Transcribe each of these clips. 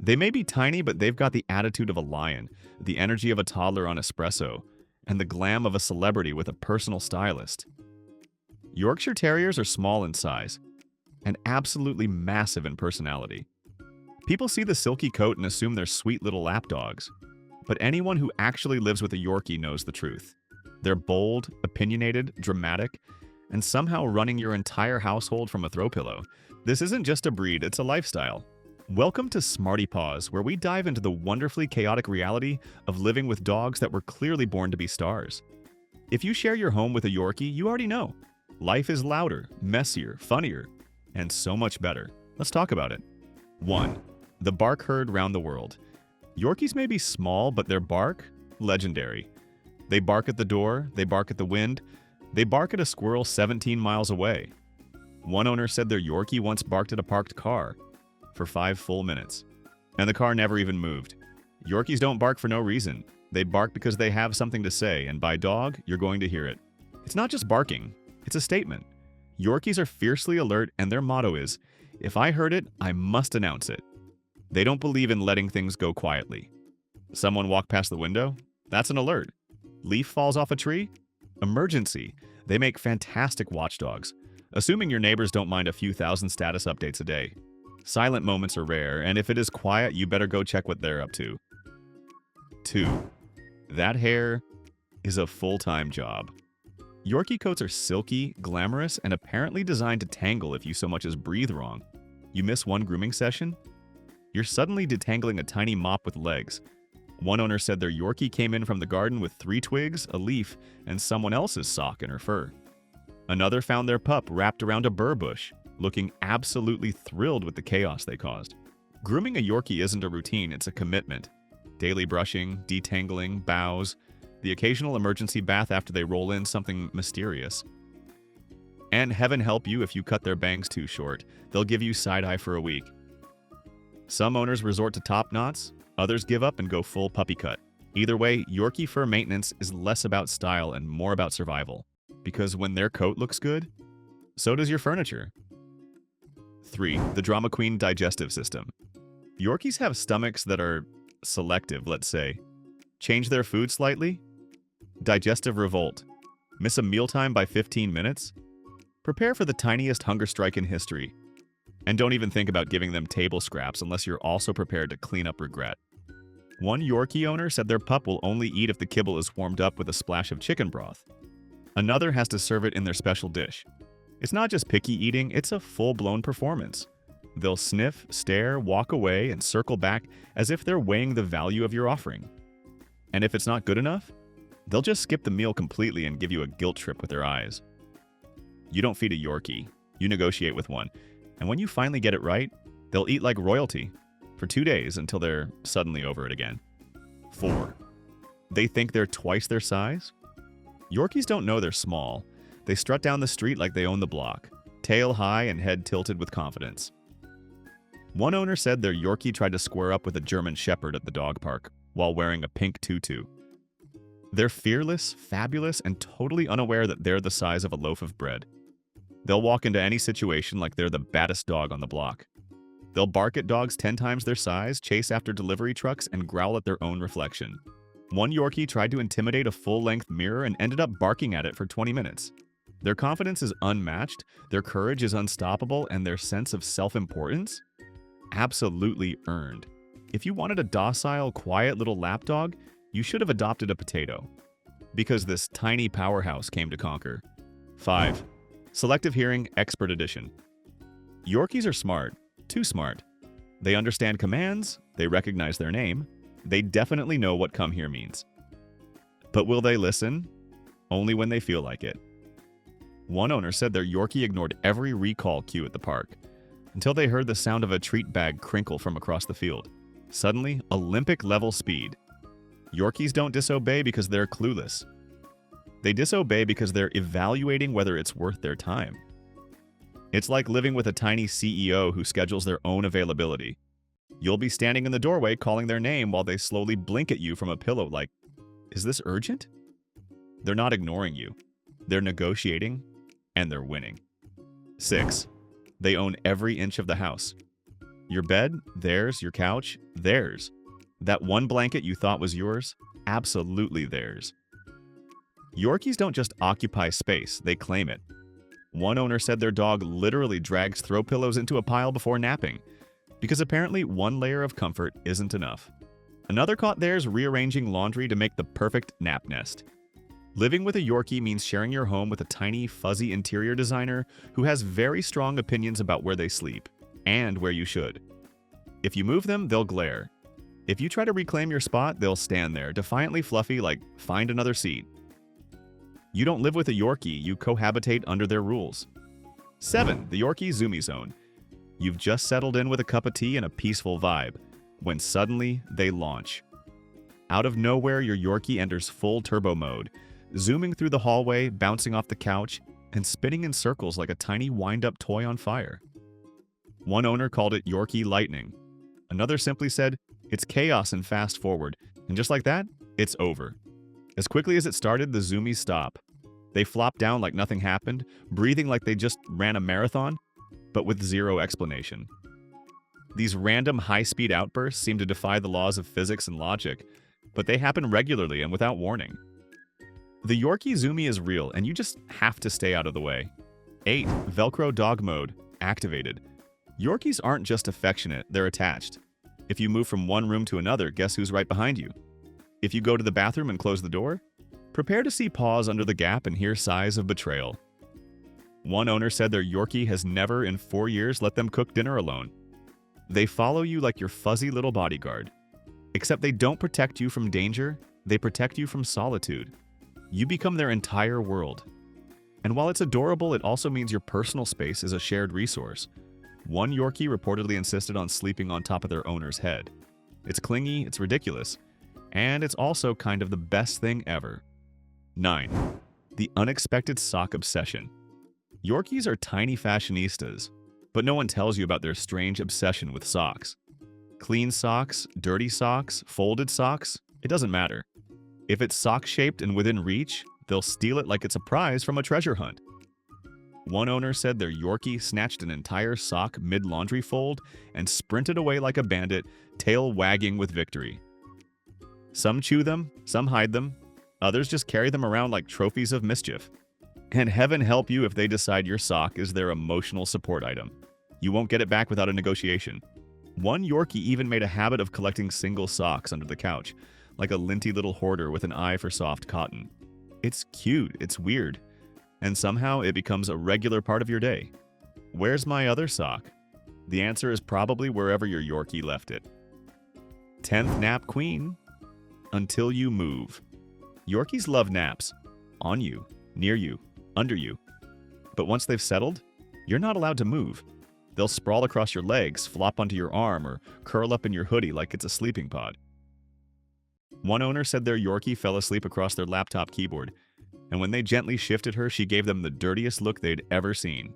They may be tiny, but they've got the attitude of a lion, the energy of a toddler on espresso, and the glam of a celebrity with a personal stylist. Yorkshire Terriers are small in size and absolutely massive in personality. People see the silky coat and assume they're sweet little lapdogs, but anyone who actually lives with a Yorkie knows the truth. They're bold, opinionated, dramatic, and somehow running your entire household from a throw pillow. This isn't just a breed, it's a lifestyle. Welcome to Smarty Paws, where we dive into the wonderfully chaotic reality of living with dogs that were clearly born to be stars. If you share your home with a Yorkie, you already know. Life is louder, messier, funnier, and so much better. Let's talk about it. 1. The bark heard round the world. Yorkies may be small, but their bark? Legendary. They bark at the door, they bark at the wind, they bark at a squirrel 17 miles away. One owner said their Yorkie once barked at a parked car for 5 full minutes, and the car never even moved. Yorkies don't bark for no reason. They bark because they have something to say, and by dog, you're going to hear it. It's not just barking, it's a statement. Yorkies are fiercely alert, and their motto is, if I heard it, I must announce it. They don't believe in letting things go quietly. Someone walked past the window? That's an alert. Leaf falls off a tree? Emergency. They make fantastic watchdogs, assuming your neighbors don't mind a few thousand status updates a day. Silent moments are rare, and if it is quiet, you better go check what they're up to. 2. That hair is a full-time job. Yorkie coats are silky, glamorous, and apparently designed to tangle if you so much as breathe wrong. You miss one grooming session? You're suddenly detangling a tiny mop with legs. One owner said their Yorkie came in from the garden with 3 twigs, a leaf, and someone else's sock in her fur. Another found their pup wrapped around a burr bush, looking absolutely thrilled with the chaos they caused. Grooming a Yorkie isn't a routine, it's a commitment. Daily brushing, detangling, bows, the occasional emergency bath after they roll in something mysterious. And heaven help you if you cut their bangs too short. They'll give you side-eye for a week. Some owners resort to top knots, others give up and go full puppy cut. Either way, Yorkie fur maintenance is less about style and more about survival. Because when their coat looks good, so does your furniture. 3. The drama queen digestive system. Yorkies have stomachs that are selective, let's say. Change their food slightly? Digestive revolt. Miss a mealtime by 15 minutes? Prepare for the tiniest hunger strike in history. And don't even think about giving them table scraps unless you're also prepared to clean up regret. One Yorkie owner said their pup will only eat if the kibble is warmed up with a splash of chicken broth. Another has to serve it in their special dish. It's not just picky eating, it's a full-blown performance. They'll sniff, stare, walk away, and circle back as if they're weighing the value of your offering. And if it's not good enough, they'll just skip the meal completely and give you a guilt trip with their eyes. You don't feed a Yorkie, you negotiate with one. And when you finally get it right, they'll eat like royalty for 2 days until they're suddenly over it again. 4. They think they're twice their size? Yorkies don't know they're small. They strut down the street like they own the block, tail high and head tilted with confidence. One owner said their Yorkie tried to square up with a German Shepherd at the dog park while wearing a pink tutu. They're fearless, fabulous, and totally unaware that they're the size of a loaf of bread. They'll walk into any situation like they're the baddest dog on the block. They'll bark at dogs 10 times their size, chase after delivery trucks, and growl at their own reflection. One Yorkie tried to intimidate a full-length mirror and ended up barking at it for 20 minutes. Their confidence is unmatched, their courage is unstoppable, and their sense of self-importance? Absolutely earned. If you wanted a docile, quiet little lapdog, you should have adopted a potato. Because this tiny powerhouse came to conquer. 5. Selective Hearing Expert Edition. Yorkies are smart. Too smart. They understand commands, they recognize their name, they definitely know what come here means. But will they listen? Only when they feel like it. One owner said their Yorkie ignored every recall cue at the park until they heard the sound of a treat bag crinkle from across the field. Suddenly, Olympic-level speed. Yorkies don't disobey because they're clueless. They disobey because they're evaluating whether it's worth their time. It's like living with a tiny CEO who schedules their own availability. You'll be standing in the doorway calling their name while they slowly blink at you from a pillow like, "Is this urgent?" They're not ignoring you. They're negotiating, and they're winning. 6. They own every inch of the house. Your bed, theirs. Your couch, theirs. That one blanket you thought was yours, absolutely theirs. Yorkies don't just occupy space, they claim it. One owner said their dog literally drags throw pillows into a pile before napping, because apparently one layer of comfort isn't enough. Another caught theirs rearranging laundry to make the perfect nap nest. Living with a Yorkie means sharing your home with a tiny, fuzzy interior designer who has very strong opinions about where they sleep, and where you should. If you move them, they'll glare. If you try to reclaim your spot, they'll stand there, defiantly fluffy like, find another seat. You don't live with a Yorkie, you cohabitate under their rules. 7. The Yorkie Zoomy Zone. You've just settled in with a cup of tea and a peaceful vibe, when suddenly they launch. Out of nowhere, your Yorkie enters full turbo mode, zooming through the hallway, bouncing off the couch, and spinning in circles like a tiny wind-up toy on fire. One owner called it Yorkie Lightning. Another simply said, it's chaos and fast forward, and just like that, it's over. As quickly as it started, the zoomies stop. They flop down like nothing happened, breathing like they just ran a marathon, but with zero explanation. These random high-speed outbursts seem to defy the laws of physics and logic, but they happen regularly and without warning. The Yorkie Zoomie is real, and you just have to stay out of the way. 8. Velcro Dog Mode activated. Yorkies aren't just affectionate, they're attached. If you move from one room to another, guess who's right behind you? If you go to the bathroom and close the door, prepare to see paws under the gap and hear sighs of betrayal. One owner said their Yorkie has never in 4 years let them cook dinner alone. They follow you like your fuzzy little bodyguard. Except they don't protect you from danger, they protect you from solitude. You become their entire world. And while it's adorable, it also means your personal space is a shared resource. One Yorkie reportedly insisted on sleeping on top of their owner's head. It's clingy, it's ridiculous, and it's also kind of the best thing ever. 9. The unexpected sock obsession. Yorkies are tiny fashionistas, but no one tells you about their strange obsession with socks. Clean socks, dirty socks, folded socks, it doesn't matter. If it's sock-shaped and within reach, they'll steal it like it's a prize from a treasure hunt. One owner said their Yorkie snatched an entire sock mid-laundry fold and sprinted away like a bandit, tail wagging with victory. Some chew them, some hide them, others just carry them around like trophies of mischief. And heaven help you if they decide your sock is their emotional support item. You won't get it back without a negotiation. One Yorkie even made a habit of collecting single socks under the couch, like a linty little hoarder with an eye for soft cotton. It's cute, it's weird, and somehow it becomes a regular part of your day. Where's my other sock? The answer is probably wherever your Yorkie left it. 10th nap queen. Until you move. Yorkies love naps. On you, near you, under you. But once they've settled, you're not allowed to move. They'll sprawl across your legs, flop onto your arm, or curl up in your hoodie like it's a sleeping pod. One owner said their Yorkie fell asleep across their laptop keyboard, and when they gently shifted her, she gave them the dirtiest look they'd ever seen.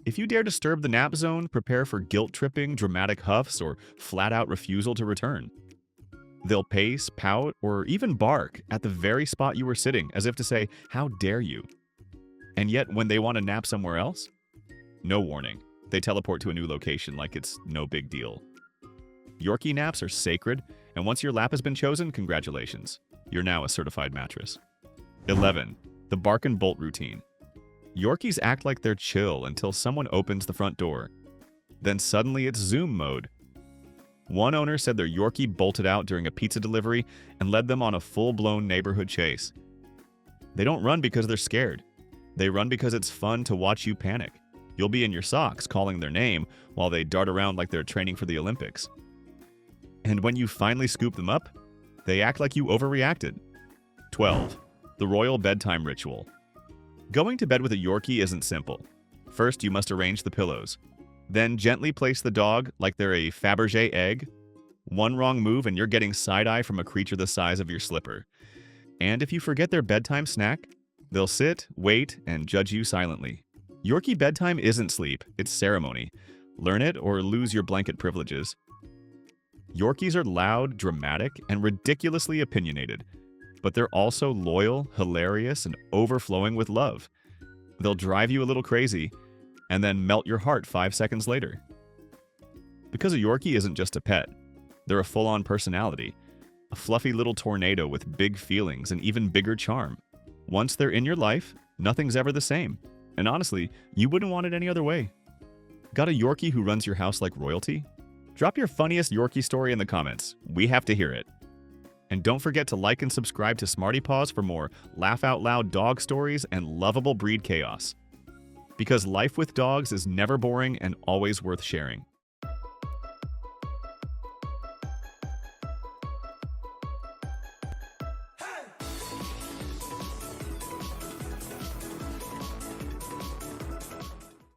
If you dare disturb the nap zone, prepare for guilt-tripping, dramatic huffs, or flat-out refusal to return. They'll pace, pout, or even bark at the very spot you were sitting, as if to say, how dare you? And yet, when they want to nap somewhere else, no warning. They teleport to a new location like it's no big deal. Yorkie naps are sacred, and once your lap has been chosen, congratulations. You're now a certified mattress. 11. The bark and bolt routine. Yorkies act like they're chill until someone opens the front door. Then suddenly it's Zoom mode. One owner said their Yorkie bolted out during a pizza delivery and led them on a full-blown neighborhood chase. They don't run because they're scared. They run because it's fun to watch you panic. You'll be in your socks calling their name while they dart around like they're training for the Olympics. And when you finally scoop them up, they act like you overreacted. 12. The royal bedtime ritual. Going to bed with a Yorkie isn't simple. First, you must arrange the pillows. Then gently place the dog like they're a Fabergé egg. One wrong move and you're getting side-eye from a creature the size of your slipper. And if you forget their bedtime snack, they'll sit, wait, and judge you silently. Yorkie bedtime isn't sleep, it's ceremony. Learn it or lose your blanket privileges. Yorkies are loud, dramatic, and ridiculously opinionated. But they're also loyal, hilarious, and overflowing with love. They'll drive you a little crazy, and then melt your heart 5 seconds later. Because a Yorkie isn't just a pet. They're a full-on personality. A fluffy little tornado with big feelings and even bigger charm. Once they're in your life, nothing's ever the same. And honestly, you wouldn't want it any other way. Got a Yorkie who runs your house like royalty? Drop your funniest Yorkie story in the comments. We have to hear it. And don't forget to like and subscribe to Smarty Paws for more laugh-out-loud dog stories and lovable breed chaos. Because life with dogs is never boring and always worth sharing.